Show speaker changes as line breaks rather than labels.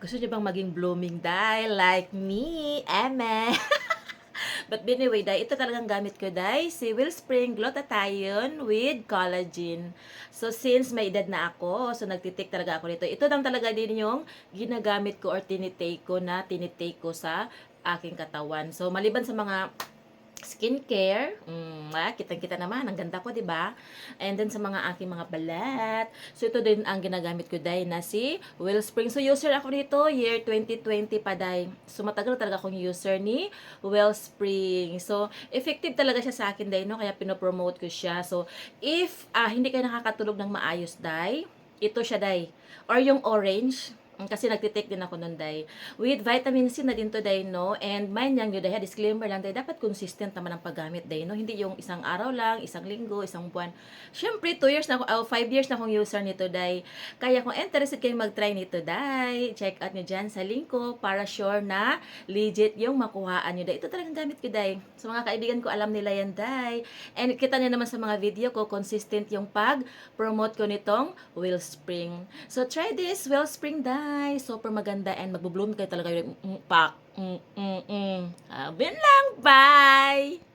Gusto niyo bang maging blooming day like me, Eme? But anyway, day, ito talagang gamit ko, day. Si Wellspring Glutathione with collagen. So, since may edad na ako, so nagtitake talaga ako nito. Ito lang talaga din yung ginagamit ko or tinitake ko sa aking katawan. So, maliban sa mga skincare, kitang-kita naman, ang ganda ko, 'di ba? And then sa mga aking mga balat. So ito din ang ginagamit ko dahil na si Wellspring. So user ako nito year 2020 pa dahil. So matagal talaga akong user ni Wellspring. So effective talaga siya sa akin dahil no, kaya pinopromote ko siya. So if hindi kayo nakakatulog ng maayos dahil, ito siya dahil. Or yung orange, kasi nagtitake din ako nun, day. With vitamin C na din to, day, no? And mind yang yun, day, disclaimer lang, day, dapat consistent naman ang paggamit, day, no? Hindi yung isang araw lang, isang linggo, isang buwan. Siyempre, 2 years na ako, 5 years na akong user nito, day. Kaya kung interested kayo mag-try nito, day, check out nyo dyan sa link ko para sure na legit yung makuhaan nyo, day. Ito talagang gamit ko, day. Sa mga kaibigan ko, alam nila yan, day. And kita nyo naman sa mga video ko, consistent yung pag-promote ko nitong Wellspring. So, try this Wellspring, day. Super maganda and magbo-bloom kayo talaga yung pak. Bin lang. Bye!